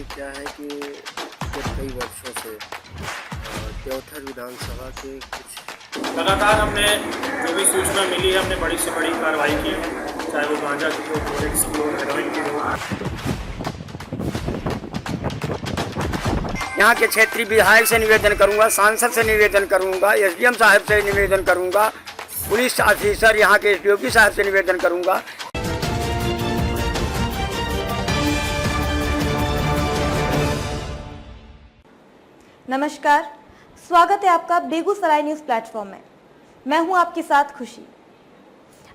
देखिए क्या है कि पिछले कई वर्षों से त्योथर विधानसभा के कुछ लगातार हमने जो भी सूचना मिली है हमने बड़ी से बड़ी कार्रवाई की है, चाहे वो गांजा की हो, कोरेक्स की हो, हेरोइन की हो। यहाँ के क्षेत्रीय विधायक से निवेदन करूंगा, सांसद से निवेदन करूंगा, एसडीएम साहब से निवेदन करूंगा, पुलिस ऑफिसर यहाँ के एसडीओपी साहब से निवेदन करूंगा। नमस्कार, स्वागत है आपका बेगूसराय न्यूज़ प्लेटफॉर्म में। मैं हूं आपके साथ खुशी।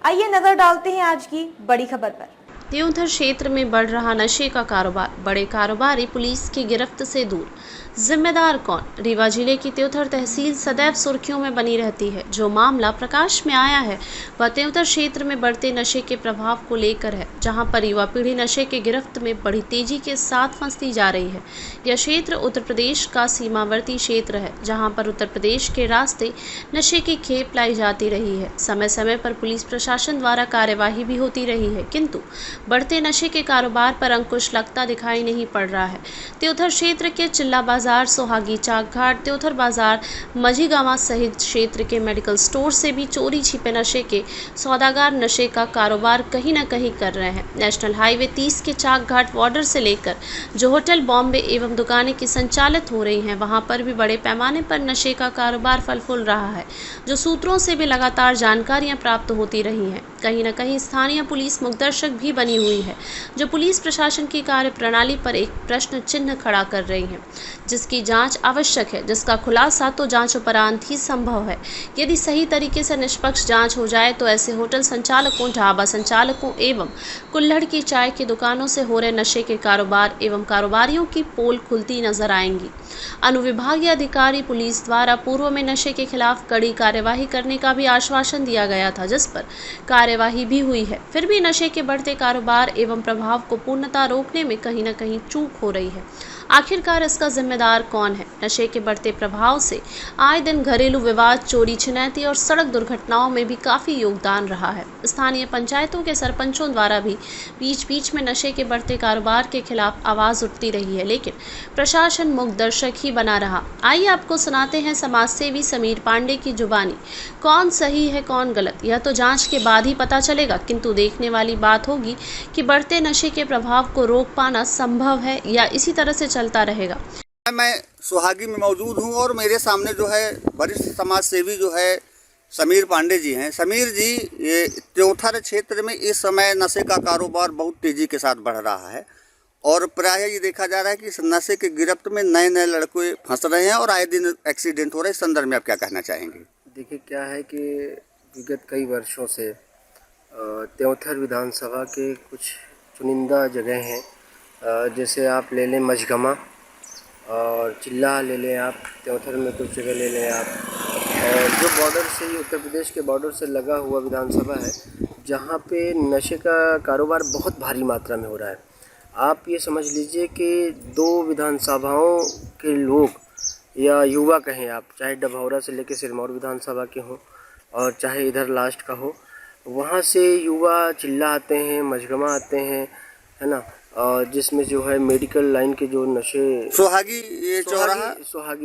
आइए नजर डालते हैं आज की बड़ी खबर पर। त्योंथर क्षेत्र में बढ़ रहा नशे का कारोबार, बड़े कारोबारी पुलिस की गिरफ्त से दूर, जिम्मेदार कौन? रीवा जिले की त्योथर तहसील सदैव सुर्खियों में बनी रहती है। जो मामला प्रकाश में आया है वह त्योथर क्षेत्र में बढ़ते नशे के प्रभाव को लेकर है, जहां पर युवा पीढ़ी नशे के गिरफ्त में बड़ी तेजी के साथ फंसती जा रही है। यह क्षेत्र उत्तर प्रदेश का सीमावर्ती क्षेत्र है, जहां पर उत्तर प्रदेश के रास्ते नशे की खेप लाई जाती रही है। समय समय पर पुलिस प्रशासन द्वारा कार्यवाही भी होती रही है, किंतु बढ़ते नशे के कारोबार पर अंकुश लगता दिखाई नहीं पड़ रहा है। त्योथर क्षेत्र के चिल्ला बाजार, सोहागी चाक घाट, त्योथर बाजार, मझीगांवा सहित क्षेत्र के मेडिकल स्टोर से भी चोरी छिपे नशे के सौदागर नशे का कारोबार कहीं न कहीं कर रहे हैं। नेशनल हाईवे 30 के चाक घाट बॉर्डर से लेकर जो होटल, बॉम्बे एवं दुकानें की संचालित हो रही हैं, वहां पर भी बड़े पैमाने पर नशे का कारोबार फल फूल रहा है, जो सूत्रों से भी लगातार जानकारियां प्राप्त होती रही हैं। कहीं न कहीं स्थानीय पुलिस मुखदर्शक भी बनी हुई है, जो पुलिस प्रशासन की कार्य प्रणाली पर एक प्रश्न चिन्ह खड़ा कर रही है, जिसकी जांच आवश्यक है, जिसका खुलासा तो जांच उपरांत ही संभव है। यदि सही तरीके से निष्पक्ष जांच हो जाए तो ऐसे होटल संचालकों, ढाबा संचालकों एवं कुल्हड़ की चाय की दुकानों से हो रहे नशे के कारोबार एवं कारोबारियों की पोल खुलती नजर आएंगी। अनुविभागीय अधिकारी पुलिस द्वारा पूर्व में नशे के खिलाफ कड़ी कार्यवाही करने का भी आश्वासन दिया गया था, जिस पर कार्यवाही भी हुई है। फिर भी नशे के बढ़ते कारोबार एवं प्रभाव को पूर्णतः रोकने में कहीं न कहीं चूक हो रही है। आखिरकार इसका जिम्मेदार कौन है? नशे के बढ़ते प्रभाव से आए दिन घरेलू विवाद, चोरी छिनैती और सड़क दुर्घटनाओं में भी काफ़ी योगदान रहा है। स्थानीय पंचायतों के सरपंचों द्वारा भी बीच बीच में नशे के बढ़ते कारोबार के खिलाफ आवाज़ उठती रही है, लेकिन प्रशासन मूकदर्शक ही बना रहा। आइए आपको सुनाते हैं समाजसेवी समीर पांडे की जुबानी। कौन सही है कौन गलत, यह तो जांच के बाद ही पता चलेगा, किंतु देखने वाली बात होगी कि बढ़ते नशे के प्रभाव को रोक पाना संभव है या इसी तरह से चलता रहेगा। मैं सोहागी में मौजूद हूं और मेरे सामने जो है वरिष्ठ समाज सेवी जो है समीर पांडे जी हैं। समीर जी, ये त्योथर क्षेत्र में इस समय नशे का कारोबार बहुत तेज़ी के साथ बढ़ रहा है और प्रायः ये देखा जा रहा है कि इस नशे के गिरफ्त में नए नए लड़के फंस रहे हैं और आए दिन एक्सीडेंट हो रहे हैं। इस संदर्भ में आप क्या कहना चाहेंगे? देखिए क्या है कि विगत कई वर्षों से त्योथर विधानसभा के कुछ चुनिंदा जगह हैं, जैसे आप ले लें मझगमा और चिल्ला ले लें, आप त्योथर में कुछ जगह ले लें आप, और जो बॉर्डर से ही उत्तर प्रदेश के बॉर्डर से लगा हुआ विधानसभा है, जहाँ पे नशे का कारोबार बहुत भारी मात्रा में हो रहा है। आप ये समझ लीजिए कि 2 विधानसभाओं के लोग या युवा कहें आप, चाहे डभौरा से लेकर सिरमौर विधानसभा के हों और चाहे इधर लास्ट का हो, वहाँ से युवा चिल्ला आते हैं, मझगमा आते हैं, है ना, जिसमें जो है मेडिकल लाइन के जो नशे, सोहागी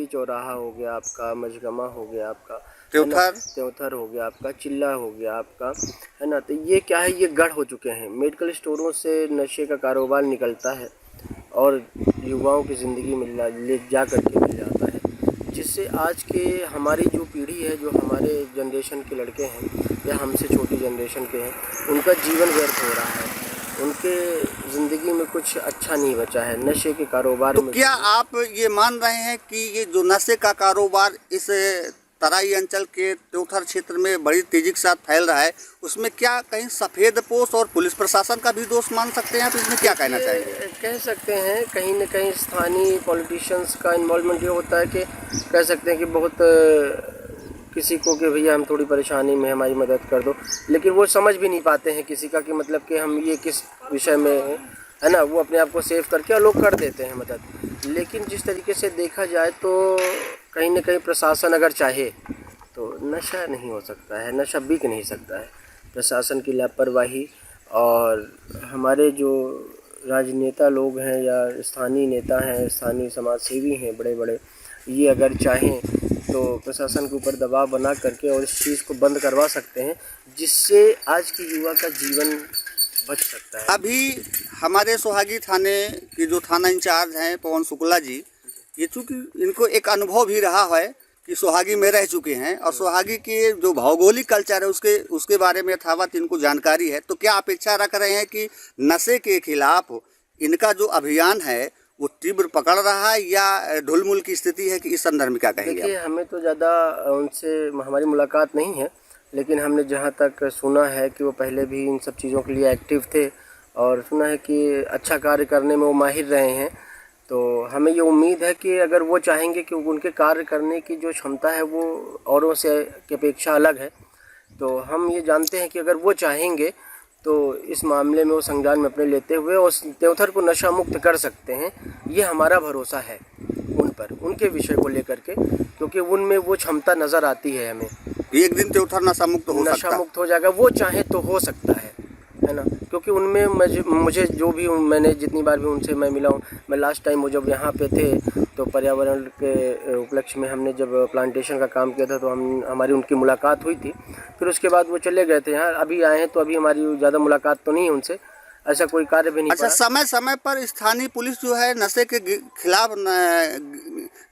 चौराहा हो गया आपका, मझगमा हो गया आपका, त्योथर हो गया आपका, चिल्ला हो गया आपका, है ना। तो ये क्या है, ये गढ़ हो चुके हैं। मेडिकल स्टोरों से नशे का कारोबार निकलता है और युवाओं की ज़िंदगी में ले जा कर के मिल जाता है, जिससे आज के हमारी जो पीढ़ी है, जो हमारे जनरेशन के लड़के हैं या हमसे छोटी जनरेशन के हैं, उनका जीवन व्यर्थ हो रहा है। उनके ज़िंदगी में कुछ अच्छा नहीं बचा है नशे के कारोबार में। क्या आप ये मान रहे हैं कि ये जो नशे का कारोबार इस तराई अंचल के त्योथर क्षेत्र में बड़ी तेजी के साथ फैल रहा है, उसमें क्या कहीं सफ़ेद पोश और पुलिस प्रशासन का भी दोष मान सकते हैं आप? इसमें क्या कहना चाहेंगे? कह सकते हैं कहीं न कहीं स्थानीय पॉलिटिशियंस का इन्वॉल्वमेंट ये होता है कि कह सकते हैं कि बहुत किसी को कि भैया हम थोड़ी परेशानी में, हमारी मदद कर दो, लेकिन वो समझ भी नहीं पाते हैं किसी का कि मतलब कि हम ये किस विषय में है ना, वो अपने आप को सेव करके और लोग कर देते हैं मदद। लेकिन जिस तरीके से देखा जाए तो कहीं न कहीं प्रशासन अगर चाहे तो नशा नहीं हो सकता है, नशा बिक नहीं सकता है। प्रशासन की लापरवाही और हमारे जो राजनेता लोग हैं या स्थानीय नेता हैं, स्थानीय समाज सेवी हैं बड़े बड़े, ये अगर चाहें तो प्रशासन के ऊपर दबाव बना करके और इस चीज़ को बंद करवा सकते हैं, जिससे आज की युवा का जीवन बच सकता है। अभी हमारे सोहागी थाने के जो थाना इंचार्ज हैं पवन शुक्ला जी, ये चूँकि इनको एक अनुभव भी रहा है कि सोहागी में रह चुके हैं और सोहागी के जो भौगोलिक कल्चर है उसके बारे में यथावत इनको जानकारी है, तो क्या अपेक्षा रख रहे हैं कि नशे के खिलाफ इनका जो अभियान है वो तीव्र पकड़ रहा है या ढुलमुल की स्थिति है, कि इस संदर्भ में क्या कहेंगे? देखिए, हमें तो ज़्यादा उनसे हमारी मुलाकात नहीं है, लेकिन हमने जहाँ तक सुना है कि वो पहले भी इन सब चीज़ों के लिए एक्टिव थे और सुना है कि अच्छा कार्य करने में वो माहिर रहे हैं। तो हमें ये उम्मीद है कि अगर वो चाहेंगे कि उनके कार्य करने की जो क्षमता है वो औरों से की अपेक्षा अलग है, तो हम ये जानते हैं कि अगर वो चाहेंगे तो इस मामले में वो संज्ञान में अपने लेते हुए उस त्योथर को नशा मुक्त कर सकते हैं। ये हमारा भरोसा है उन पर, उनके विषय को लेकर के, क्योंकि उनमें वो क्षमता नज़र आती है हमें। एक दिन त्योथर नशा मुक्त हो जाएगा, वो चाहे तो हो सकता है ना, क्योंकि उनमें मुझे जो भी मैंने जितनी बार भी उनसे मैं मिला हूँ, मैं लास्ट टाइम वो जब यहाँ पे थे तो पर्यावरण के उपलक्ष्य में हमने जब प्लांटेशन का काम किया था तो हमारी उनकी मुलाकात हुई थी। फिर उसके बाद वो चले गए थे, यहाँ अभी आए हैं तो अभी हमारी ज़्यादा मुलाकात तो नहीं है उनसे, ऐसा कोई कार्य भी नहीं। अच्छा, समय समय पर स्थानीय पुलिस जो है नशे के खिलाफ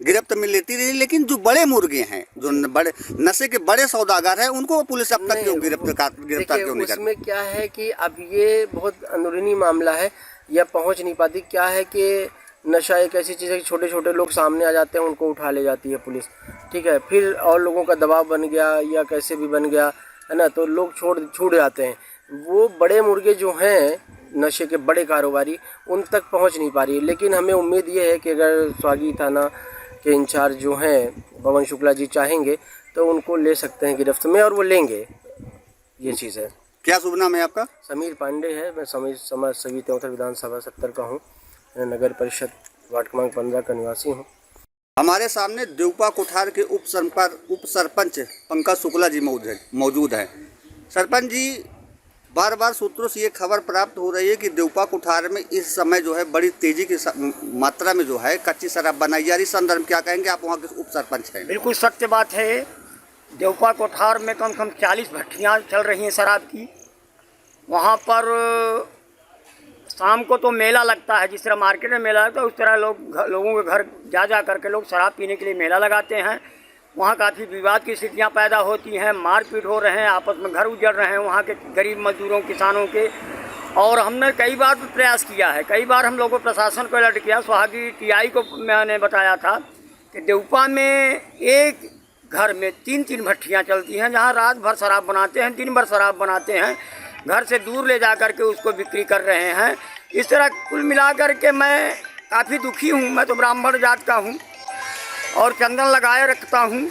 गिरफ्त में लेती रही, लेकिन जो बड़े मुर्गे हैं, जो बड़े नशे के बड़े सौदागर हैं, उनको पुलिस अब तक क्यों गिरफ्तार क्यों नहीं करती? उसमें क्या है कि अब ये बहुत अंदरूनी मामला है या पहुंच नहीं पाती। क्या है कि नशा एक ऐसी चीज़ है कि छोटे छोटे लोग सामने आ जाते हैं, उनको उठा ले जाती है पुलिस, ठीक है, फिर और लोगों का दबाव बन गया या कैसे भी बन गया है ना, तो लोग छूट जाते हैं। वो बड़े मुर्गे जो हैं नशे के बड़े कारोबारी, उन तक पहुंच नहीं पा रही है। लेकिन हमें उम्मीद ये है कि अगर सोहागी थाना के इंचार्ज जो हैं पवन शुक्ला जी चाहेंगे तो उनको ले सकते हैं गिरफ्त में, और वो लेंगे, ये चीज़ है। क्या शुभ नाम है आपका? समीर पांडे है, मैं समाज सेवी त्योथर विधानसभा 70 का हूँ, नगर परिषद वार्ड क्रमांक 15 का निवासी हूँ। हमारे सामने देवपा कोठार के उप सरपंच पंकज शुक्ला जी मौजूद हैं। सरपंच जी, बार बार सूत्रों से ये खबर प्राप्त हो रही है कि देवपा कोठार में इस समय जो है बड़ी तेजी की मात्रा में जो है कच्ची शराब बनाई जा रही। संदर्भ क्या कहेंगे? आप वहाँ के उप सरपंच हैं। बिल्कुल सत्य बात है। देवपा कोठार में कम से कम 40 भट्टियाँ चल रही हैं शराब की। वहाँ पर शाम को तो मेला लगता है, जिस तरह मार्केट में मेला लगता है उस तरह लोगों के घर जा करके लोग शराब पीने के लिए मेला लगाते हैं। वहाँ काफ़ी विवाद की स्थितियाँ पैदा होती हैं, मारपीट हो रहे हैं, आपस में घर उजड़ रहे हैं वहाँ के गरीब मजदूरों किसानों के। और हमने कई बार प्रयास किया है, कई बार हम लोगों प्रशासन को अलर्ट किया। सोहागी टीआई को मैंने बताया था कि देवपा में एक घर में 3-3 भट्टियाँ चलती हैं, जहाँ रात भर शराब बनाते हैं, दिन भर शराब बनाते हैं, घर से दूर ले जा कर के उसको बिक्री कर रहे हैं। इस तरह कुल मिला कर के मैं काफ़ी दुखी हूँ। मैं तो ब्राह्मण जात का हूँ और चंदन लगाए रखता हूँ।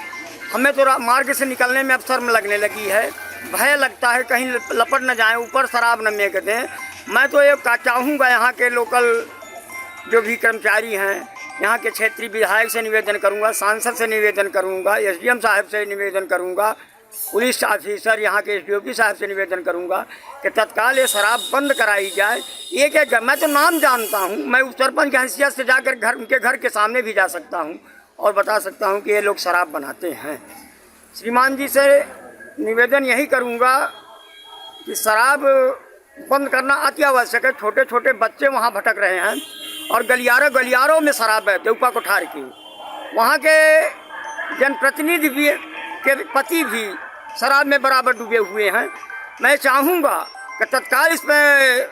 हमें तो मार्ग से निकलने में अब शर्म लगने लगी है, भय लगता है कहीं लपट न जाए, ऊपर शराब न मेक दें। मैं तो ये चाहूँगा यहाँ के लोकल जो भी कर्मचारी हैं, यहाँ के क्षेत्रीय विधायक से निवेदन करूँगा, सांसद से निवेदन करूँगा, एसडीएम साहब से निवेदन करूँगा, पुलिस ऑफिसर यहाँ के एसडीओपी साहब से निवेदन करूँगा कि तत्काल ये शराब बंद कराई जाए। एक मैं तो नाम जानता हूँ, मैं उस सरपंच की हैसियत से जाकर उनके घर के सामने भी जा सकता हूँ और बता सकता हूँ कि ये लोग शराब बनाते हैं। श्रीमान जी से निवेदन यही करूँगा कि शराब बंद करना अति आवश्यक है। छोटे छोटे बच्चे वहाँ भटक रहे हैं और गलियारों में शराब है देवपा कोठार की। वहाँ के जनप्रतिनिधि भी के पति भी शराब में बराबर डूबे हुए हैं। मैं चाहूँगा कि तत्काल इसमें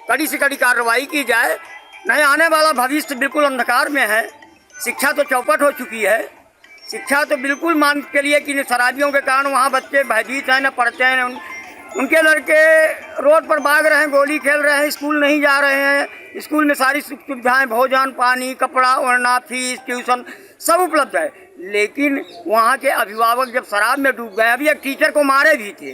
कड़ी से कड़ी कार्रवाई की जाए, नहीं आने वाला भविष्य बिल्कुल अंधकार में है। शिक्षा तो चौपट हो चुकी है, शिक्षा तो बिल्कुल मान के लिए कि शराबियों के कारण वहाँ बच्चे भयभीत हैं, न पढ़ते हैं। उनके लड़के रोड पर भाग रहे हैं, गोली खेल रहे हैं, स्कूल नहीं जा रहे हैं। स्कूल में सारी सुविधाएं, भोजन, पानी, कपड़ा, ओढ़ना, फीस, ट्यूशन सब उपलब्ध है, लेकिन वहाँ के अभिभावक जब शराब में डूब गए, अभी एक टीचर को मारे भी थे,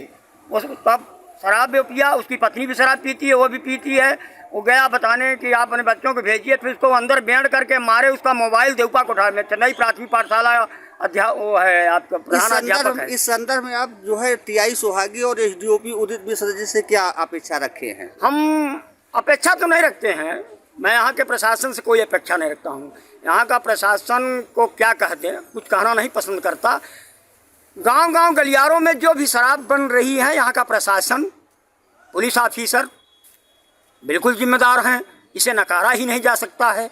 वो तब शराब भी पिया, उसकी पत्नी भी शराब पीती है, वो भी पीती है। वो गया बताने कि आप अपने बच्चों को भेजिए, फिर उसको अंदर बैंड करके मारे। उसका मोबाइल देवपा कोठार में, चेन्नई प्राथमिक पाठशाला वो है आपका प्रधान अध्यापक है। इस संदर्भ में आप जो है टीआई सोहागी और एसडीओपी उदित मिश्र जी से क्या अपेक्षा रखे हैं? हम अपेक्षा तो नहीं रखते हैं, मैं यहाँ के प्रशासन से कोई अपेक्षा नहीं रखता हूँ। यहाँ का प्रशासन को क्या कहते हैं, कुछ कहना नहीं पसंद करता। गांव-गांव गलियारों में जो भी शराब बन रही है, यहाँ का प्रशासन, पुलिस ऑफिसर बिल्कुल जिम्मेदार हैं, इसे नकारा ही नहीं जा सकता है।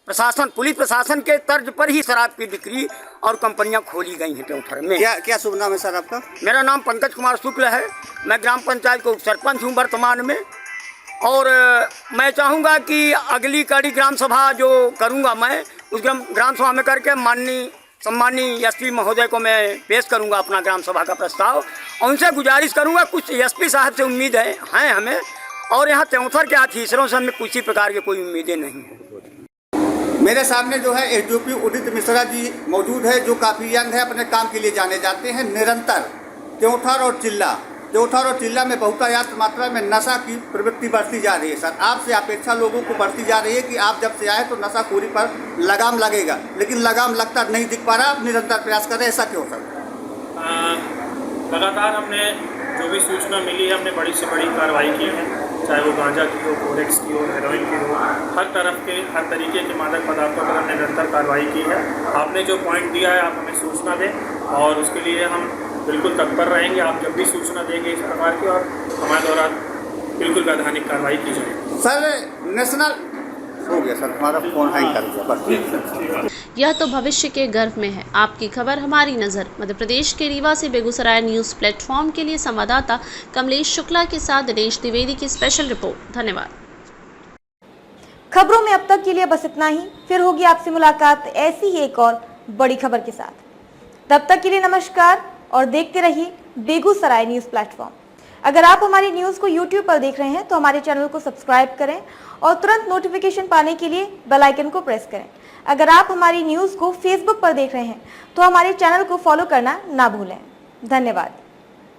प्रशासन, पुलिस प्रशासन के तर्ज पर ही शराब की बिक्री और कंपनियां खोली गई हैं त्योंथर में। क्या शुभ नाम है सर आपका? मेरा नाम पंकज कुमार शुक्ल है, मैं ग्राम पंचायत को सरपंच हूँ वर्तमान में। और मैं चाहूँगा कि अगली कड़ी ग्राम सभा जो करूँगा मैं, उस ग्राम सभा में करके सम्माननीय एसपी महोदय को मैं पेश करूँगा अपना ग्राम सभा का प्रस्ताव, और उनसे गुजारिश करूँगा, कुछ एसपी साहब से उम्मीद हैं हमें, और यहाँ त्योंथर के ऑफिसरों से हमें किसी प्रकार की कोई उम्मीदें नहीं हैं। मेरे सामने जो है एसडीओपी उदित मिश्रा जी मौजूद है, जो काफ़ी यंग है, अपने काम के लिए जाने जाते हैं। निरंतर त्योंथर और चिल्ला में बहुतायत मात्रा में नशा की प्रवृत्ति बढ़ती जा रही है। सर, आपसे अपेक्षा लोगों को बढ़ती जा रही है कि आप जब से आए तो नशाखोरी पर लगाम लगेगा, लेकिन लगाम लगता नहीं दिख पा रहा। आप निरंतर प्रयास कर रहे हैं, ऐसा क्यों सर? लगातार हमने जो भी सूचना मिली है, हमने बड़ी से बड़ी कार्रवाई की है, चाहे वो गांजा की हो, कोरेक्स की हो, हेरोइन की हो, हर तरीके के मादक पदार्थों पर हमने निरंतर कार्रवाई की है। आपने जो पॉइंट दिया है, आप हमें सूचना दें और उसके लिए हम बिल्कुल तत्पर रहेंगे। आप जब भी सूचना देंगे इस प्रकार की, और हमारे द्वारा बिल्कुल वैधानिक कार्रवाई की जाएगी। सर, नेशनल हो गया सर, हमारा फोन हैंग कर दिया। यह तो भविष्य के गर्भ में है। आपकी खबर हमारी नज़र। मध्य प्रदेश के रीवा से बेगूसराय न्यूज़ प्लेटफॉर्म के लिए संवाददाता कमलेश शुक्ला के साथ दिनेश द्विवेदी की स्पेशल रिपोर्ट। धन्यवाद। खबरों में अब तक के लिए बस इतना ही। फिर होगी आपसे मुलाकात ऐसी ही एक और बड़ी खबर के साथ। तब तक के लिए नमस्कार और देखते रहिए बेगूसराय न्यूज़ प्लेटफॉर्म। अगर आप हमारी न्यूज़ को YouTube पर देख रहे हैं तो हमारे चैनल को सब्सक्राइब करें और तुरंत नोटिफिकेशन पाने के लिए बेल आइकन को प्रेस करें। अगर आप हमारी न्यूज़ को Facebook पर देख रहे हैं तो हमारे चैनल को फॉलो करना ना भूलें। धन्यवाद।